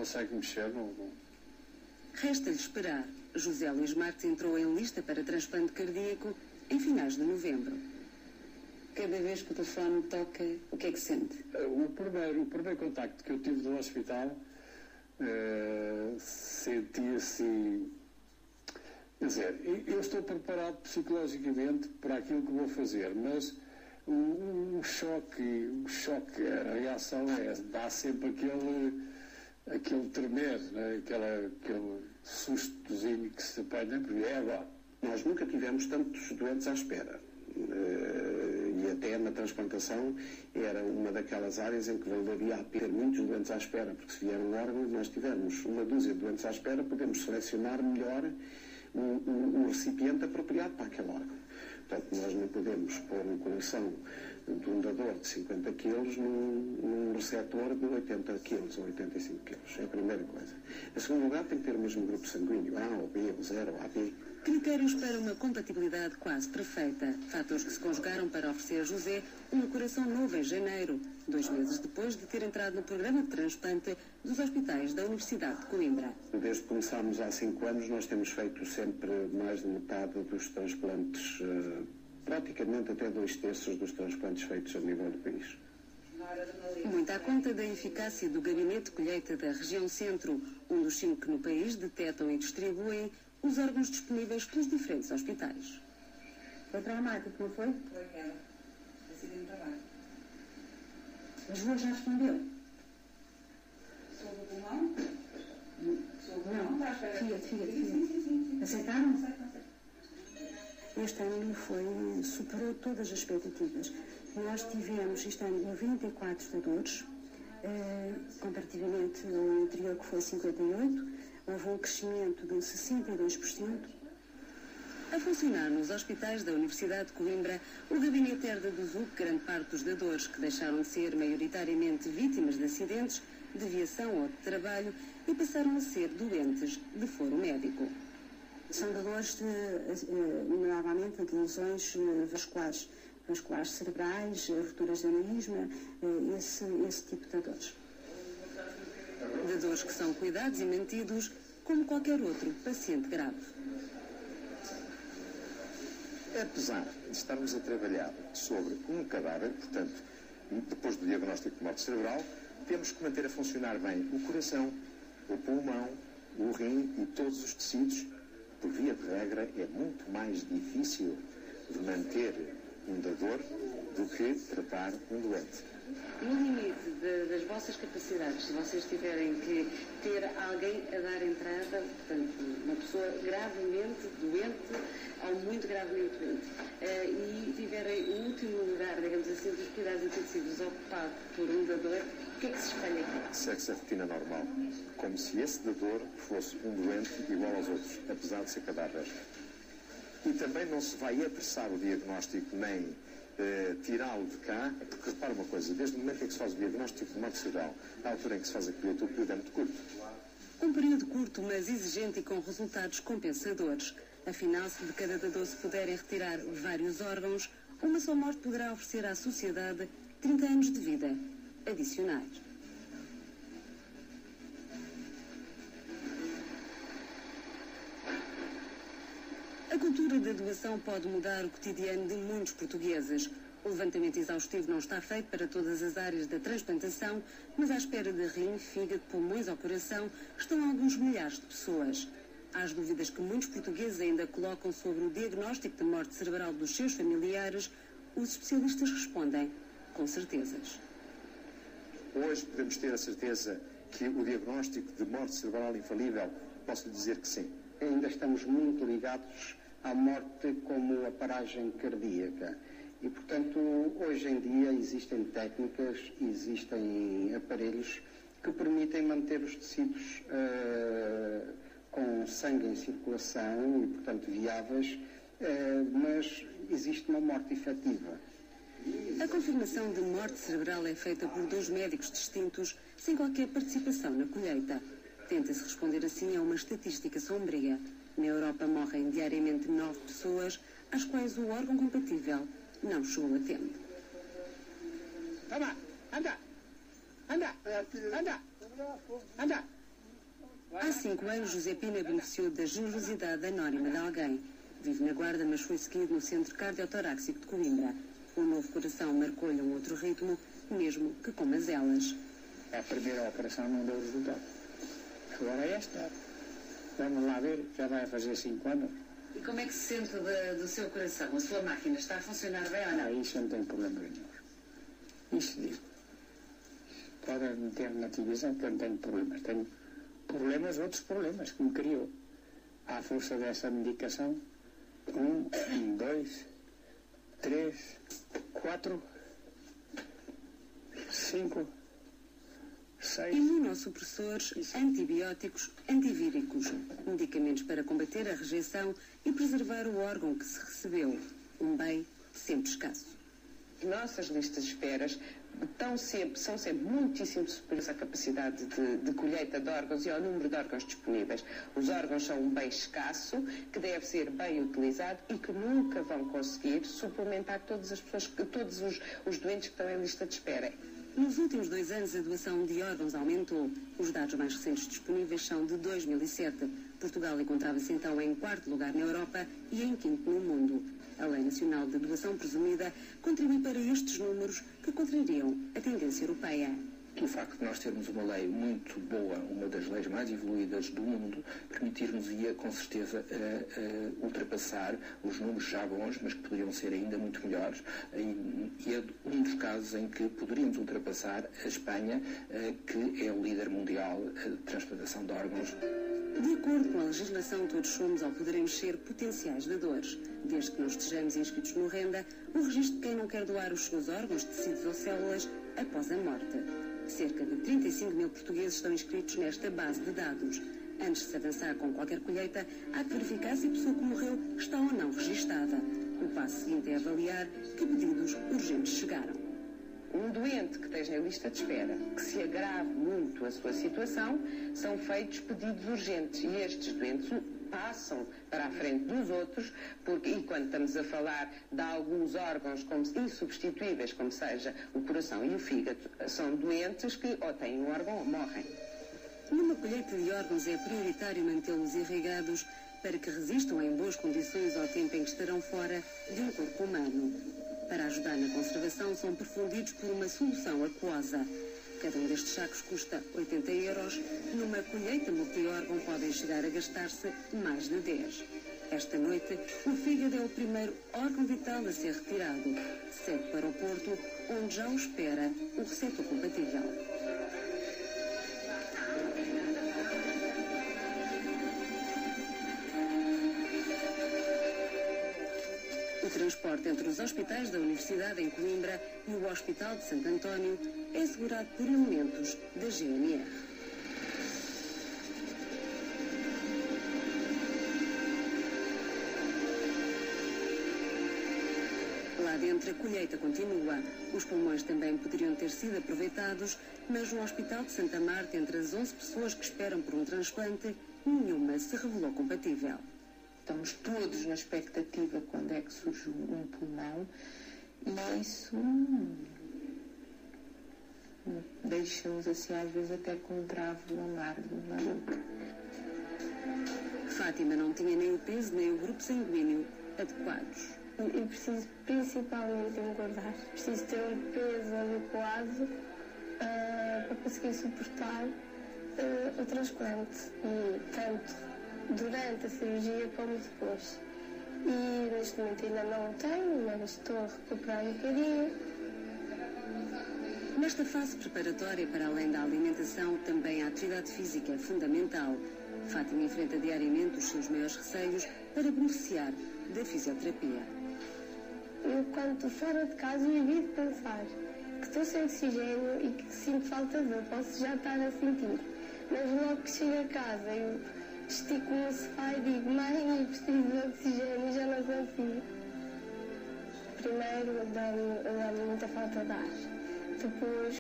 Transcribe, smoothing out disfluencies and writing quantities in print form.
consegue mexer, não... Resta-lhe esperar. José Luís Marques entrou em lista para transplante cardíaco em finais de novembro. Cada vez que o telefone toca, o que é que sente? O primeiro contacto que eu tive no hospital, senti assim... Quer dizer, eu estou preparado psicologicamente para aquilo que vou fazer, mas o choque, a reação dá sempre aquele tremer, né? Aquele sustozinho que se apanha, porque é agora. Nós nunca tivemos tantos doentes à espera. E até na transplantação era uma daquelas áreas em que valeria a pena ter muitos doentes à espera, porque se vier um órgão, nós tivermos uma dúzia de doentes à espera, podemos selecionar melhor o recipiente apropriado para aquele órgão. Portanto, nós não podemos pôr no coração de um dador de 50 quilos num receptor de 80 quilos ou 85 quilos. É a primeira coisa. Em segundo lugar, tem que ter o mesmo grupo sanguíneo, A ou B ou 0 ou AB. Critérios para uma compatibilidade quase perfeita. Fatores que se conjugaram para oferecer a José um coração novo em janeiro, 2 meses depois de ter entrado no programa de transplante dos hospitais da Universidade de Coimbra. Desde que começámos há 5 anos, nós temos feito sempre mais de metade dos transplantes, praticamente até 2/3 dos transplantes feitos a nível do país. Muito à conta da eficácia do Gabinete de Colheita da Região Centro, um dos 5 que no país detectam e distribuem os órgãos disponíveis pelos diferentes hospitais. Foi traumático, não foi? Foi aquela. Acidente de trabalho. A Joana já respondeu? Sobre o pulmão? Sobre o pulmão? Está à espera. Fígado. Sim. Aceitaram? Aceito. Este ano superou todas as expectativas. Nós tivemos este ano 94 dadores, comparativamente ao anterior que foi 58, houve um crescimento de 62%. A funcionar nos hospitais da Universidade de Coimbra, o gabinete herda do ZUC grande parte dos dadores que deixaram de ser maioritariamente vítimas de acidentes, de viação ou de trabalho e passaram a ser doentes de foro médico. São dadores normalmente de lesões vasculares cerebrais, rupturas de aneurisma, esse tipo de dadores. Dadores que são cuidados e mantidos como qualquer outro paciente grave. Apesar de estarmos a trabalhar sobre um cadáver, portanto, depois do diagnóstico de morte cerebral, temos que manter a funcionar bem o coração, o pulmão, o rim e todos os tecidos. Por via de regra, é muito mais difícil de manter um dador do que tratar um doente. No limite das vossas capacidades, se vocês tiverem que ter alguém a dar entrada, portanto, uma pessoa gravemente doente ou muito gravemente doente, e tiverem o último lugar, digamos assim, dos cuidados intensivos ocupado por um dador, o que é que se espelha aqui? Segue-se a rotina normal, como se esse dador fosse um doente igual aos outros, apesar de ser cadáver. E também não se vai apressar o diagnóstico nem tirá-lo de cá, porque repara uma coisa, desde o momento em que se faz o diagnóstico de morte cerebral, à altura em que se faz a colheita, o período é muito curto. Um período curto, mas exigente e com resultados compensadores. Afinal, se de cada dador se puderem retirar vários órgãos, uma só morte poderá oferecer à sociedade 30 anos de vida adicionais. A cultura da doação pode mudar o cotidiano de muitos portugueses. O levantamento exaustivo não está feito para todas as áreas da transplantação, mas à espera de rim, fígado, pulmões ou coração estão alguns milhares de pessoas. Às dúvidas que muitos portugueses ainda colocam sobre o diagnóstico de morte cerebral dos seus familiares, os especialistas respondem com certezas. Hoje podemos ter a certeza que o diagnóstico de morte cerebral infalível, posso lhe dizer que sim. Ainda estamos muito ligados à morte como a paragem cardíaca. E, portanto, hoje em dia existem técnicas, existem aparelhos que permitem manter os tecidos com sangue em circulação e, portanto, viáveis, mas existe uma morte efetiva. A confirmação de morte cerebral é feita por 2 médicos distintos, sem qualquer participação na colheita. Tenta-se responder assim a uma estatística sombria. Na Europa morrem diariamente 9 pessoas, às quais o órgão compatível não chegou a tempo. Anda! Há 5 anos, José Pina beneficiou da generosidade anónima de alguém. Vive na Guarda, mas foi seguido no Centro Cardiotoráxico de Coimbra. O novo coração marcou-lhe um outro ritmo, mesmo que com mazelas. A primeira operação não deu resultado. Agora é esta. Vamos lá ver, já vai fazer 5 anos. E como é que se sente do seu coração? A sua máquina está a funcionar bem ou não? Isso não tem problema nenhum. Isso digo. Pode meter na televisão que eu não tenho problemas. Tenho problemas, outros problemas que me criou. À força dessa medicação, 1, 2, 3, 4, 5, 6... Imunossupressores, antibióticos, antivíricos, medicamentos para combater a rejeição e preservar o órgão que se recebeu. Um bem sempre escasso. Nossas listas de esperas são sempre muitíssimo superiores à capacidade de colheita de órgãos e ao número de órgãos disponíveis. Os órgãos são um bem escasso, que deve ser bem utilizado e que nunca vão conseguir suplementar todas as pessoas, todos os doentes que estão em lista de espera. Nos últimos 2 anos, a doação de órgãos aumentou. Os dados mais recentes disponíveis são de 2007. Portugal encontrava-se então em 4º lugar na Europa e em 5º no mundo. A Lei Nacional de Doação Presumida contribui para estes números que contrariam a tendência europeia. O facto de nós termos uma lei muito boa, uma das leis mais evoluídas do mundo, permitir-nos-ia, com certeza, ultrapassar os números já bons, mas que poderiam ser ainda muito melhores. E é um dos casos em que poderíamos ultrapassar a Espanha, que é o líder mundial de transplantação de órgãos. De acordo com a legislação, todos somos ou poderemos ser potenciais dadores. Desde que não estejamos inscritos no Renda, o registro de quem não quer doar os seus órgãos, tecidos ou células após a morte. Cerca de 35 mil portugueses estão inscritos nesta base de dados. Antes de se avançar com qualquer colheita, há que verificar se a pessoa que morreu está ou não registada. O passo seguinte é avaliar que pedidos urgentes chegaram. Um doente que esteja em lista de espera, que se agrave muito a sua situação, são feitos pedidos urgentes e estes doentes passam para a frente dos outros, e quando estamos a falar de alguns órgãos como insubstituíveis, como seja o coração e o fígado, são doentes que ou têm um órgão ou morrem. Numa colheita de órgãos é prioritário mantê-los irrigados para que resistam em boas condições ao tempo em que estarão fora de um corpo humano. Para ajudar na conservação, são perfundidos por uma solução aquosa. Cada um destes sacos custa 80 €. Numa colheita multiórgão podem chegar a gastar-se mais de 10. Esta noite, o fígado é o primeiro órgão vital a ser retirado. Segue para o Porto, onde já o espera o receptor compatível. O transporte entre os hospitais da Universidade em Coimbra e o Hospital de Santo António é assegurado por elementos da GNR. Lá dentro a colheita continua. Os pulmões também poderiam ter sido aproveitados, mas no Hospital de Santa Marta, entre as 11 pessoas que esperam por um transplante, nenhuma se revelou compatível. Estamos todos na expectativa quando é que surge um pulmão e isso deixa-nos assim às vezes até com um travo amargo na boca. Fátima não tinha nem o peso nem o grupo sanguíneo adequados. Eu preciso principalmente engordar, preciso ter um peso adequado para conseguir suportar o transplante e tanto durante a cirurgia como depois. E neste momento ainda não o tenho, mas estou a recuperar um bocadinho. Nesta fase preparatória, para além da alimentação, também a atividade física é fundamental. Fátima enfrenta diariamente os seus maiores receios para beneficiar da fisioterapia. Eu, quando estou fora de casa, eu evito pensar que estou sem oxigênio e que sinto falta de ar. Posso já estar a sentir. Mas logo que chego a casa, eu estico no sofá e digo: mãe, eu preciso de oxigênio, já não consigo. Primeiro dá-me muita falta de ar. Depois